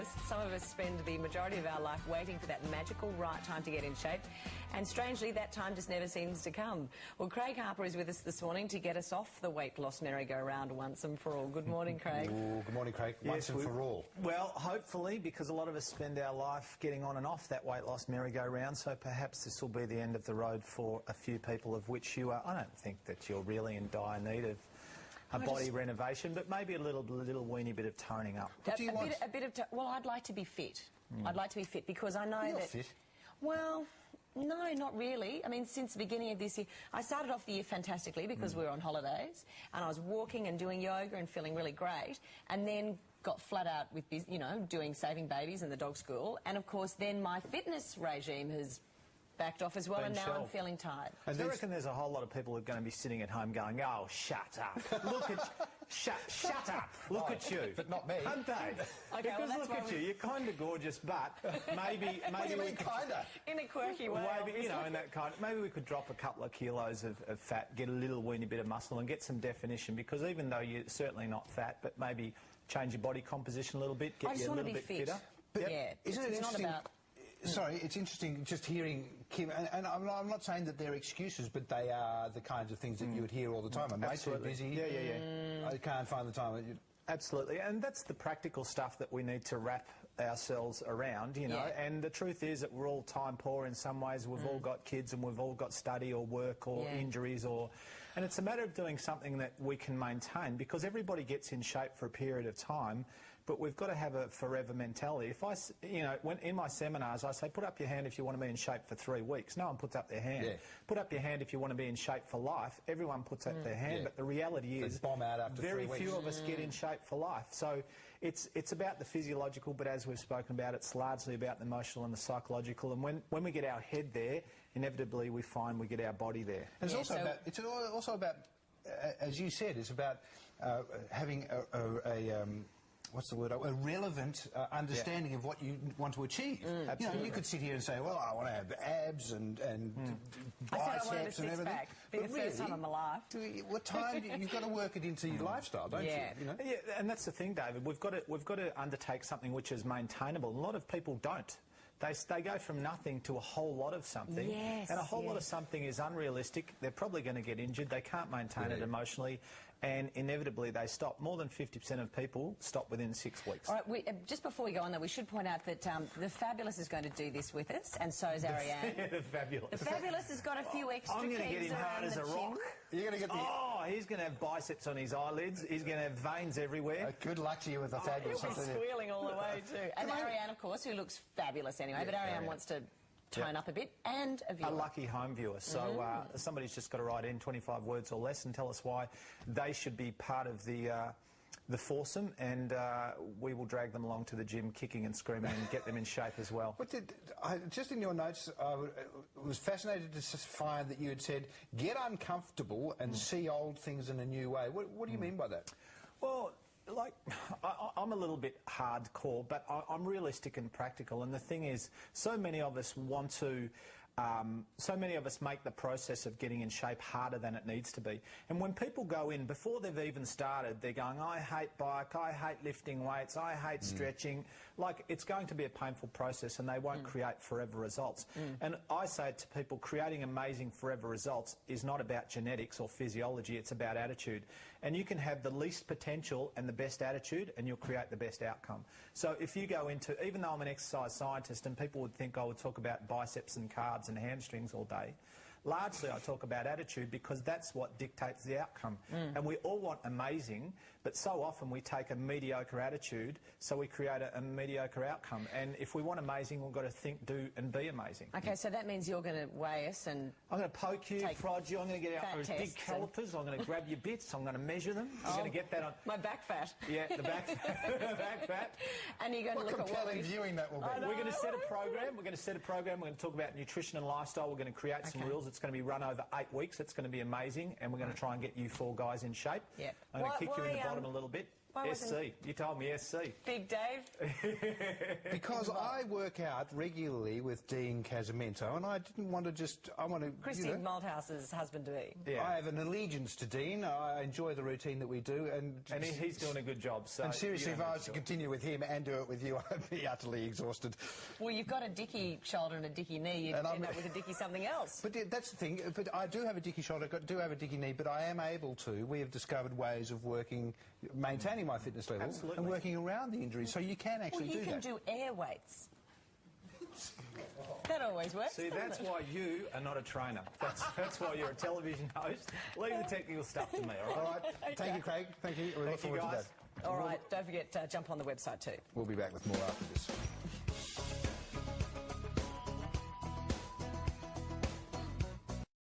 honest, some of us spend the majority of our life waiting for that magical right time to get in shape, and strangely, that time just never seems to come. Well, Craig Harper is with us this morning to get us off the weight loss merry-go-round once and for all. Good morning, Craig. Ooh, good morning, Craig. Once and for all. Well, hopefully, because a lot of us spend our life getting on and off that weight loss merry-go-round, so perhaps this will be the end of the road for a few people, of which you are. I don't think that you're really in dire need of a body renovation, but maybe a little weeny bit of toning up. What do you want? Well, I'd like to be fit. I'd like to be fit because I know You're that... fit. Well, no, not really. I mean, since the beginning of this year, I started off the year fantastically because we were on holidays, and I was walking and doing yoga and feeling really great, and then got flat out with, you know, doing saving babies and the dog school, and of course then my fitness regime has backed off as well, and now I'm feeling tired. And I reckon there's a whole lot of people who are going to be sitting at home going, "Oh, shut up! Look at, shut up! Look at you!" But not me. Aren't they? Okay, because well, look at you, you're kind of gorgeous, but maybe What do you mean, kinda? In a quirky way, maybe, you know, in that kind. Maybe we could drop a couple of kilos of fat, get a little weeny bit of muscle, and get some definition. Because even though you're certainly not fat, but maybe change your body composition a little bit, get you a little bit fitter. But yeah, isn't it it's interesting? not about... Sorry, it's interesting just hearing Kim, and I'm not saying that they're excuses, but they are the kinds of things that you would hear all the time. I'm way too busy. Yeah. I can't find the time. Absolutely, and that's the practical stuff that we need to wrap ourselves around, you know, and the truth is that we're all time poor in some ways. We've all got kids and we've all got study or work or injuries, and it's a matter of doing something that we can maintain, because everybody gets in shape for a period of time, but we've got to have a forever mentality. If you know, when in my seminars I say, put up your hand if you want to be in shape for 3 weeks. No one puts up their hand. Put up your hand if you want to be in shape for life. Everyone puts up their hand, but the reality is bomb out after very 3 weeks. few of us get in shape for life. So it's about the physiological, but as we've spoken about, it's largely about the emotional and the psychological. And when we get our head there, inevitably we find we get our body there. And it's also about, as you said, it's about having what's the word? A relevant understanding of what you want to achieve. You know, you could sit here and say, "Well, I want to have abs and biceps and everything." Be the first time in my life. What time you've got to work it into your lifestyle, don't you? You know? Yeah, and that's the thing, David. We've got to undertake something which is maintainable. A lot of people don't. They go from nothing to a whole lot of something, and a whole lot of something is unrealistic. They're probably going to get injured. They can't maintain it emotionally, and inevitably they stop. More than 50% of people stop within 6 weeks. All right, just before we go on, though, we should point out that the Fabulous is going to do this with us, and so is Ariane. The Fabulous. The Fabulous has got a few extra I'm going to get him hard as a rock. You're going to get the... Oh, he's going to have biceps on his eyelids. He's going to have veins everywhere. Good luck to you with the Fabulous. He'll be squealing all the way, too. And Ariane, of course, who looks fabulous anyway, but Ariane wants to tone up a bit, and a viewer. A lucky home viewer. So somebody's just got to write in 25 words or less and tell us why they should be part of the foursome, and we will drag them along to the gym kicking and screaming and get them in shape as well. Just in your notes, I was fascinated to find that you had said, get uncomfortable and see old things in a new way. What do you mean by that? Well, like, I'm a little bit hardcore, but I'm realistic and practical, and the thing is, so many of us want to... so many of us make the process of getting in shape harder than it needs to be. And when people go in, before they've even started, they're going, I hate bike, I hate lifting weights, I hate stretching. Like, it's going to be a painful process, and they won't create forever results. And I say to people, creating amazing forever results is not about genetics or physiology, it's about attitude. And you can have the least potential and the best attitude, and you'll create the best outcome. So if you go into, even though I'm an exercise scientist, and people would think I would talk about biceps and carbs and hamstrings all day, largely I talk about attitude, because that's what dictates the outcome. And we all want amazing, but so often we take a mediocre attitude, so we create a mediocre outcome. And if we want amazing, we've got to think, do and be amazing. Okay, so that means you're going to weigh us and... I'm going to poke you, prod you, I'm going to get out those big calipers, I'm going to grab your bits, I'm going to measure them, I'm going to get that on... My back fat. Yeah, the back fat. The back fat. And you're going to look at what viewing that will be. We're going to set a program, we're going to talk about nutrition and lifestyle, we're going to create some rules. It's going to be run over 8 weeks. It's going to be amazing, and we're going to try and get you 4 guys in shape. I'm going to kick you in the bottom a little bit. Why wasn't SC. You told me SC. Big Dave? Because I work out regularly with Dean Casamento, and I didn't want to just... I want to... Christy Malthouse's husband-to-be. Yeah. I have an allegiance to Dean. I enjoy the routine that we do, and he's doing a good job. So and seriously, if I was to continue with him and do it with you, I'd be utterly exhausted. Well, you've got a dicky shoulder and a dicky knee. You'd end up with a dicky something else. But that's the thing. But I do have a dicky shoulder, do have a dicky knee, but I am able to. We have discovered ways of working, maintaining my fitness levels, Absolutely. and working around the injury. So you can actually do that. Well, you can do air weights. That always works. See, that's why you are not a trainer. That's why you're a television host. Leave the technical stuff to me, all right? All right. Thank you, Craig. Thank you. We look Thank you, forward to guys. that. All right, don't forget to jump on the website too. We'll be back with more after this.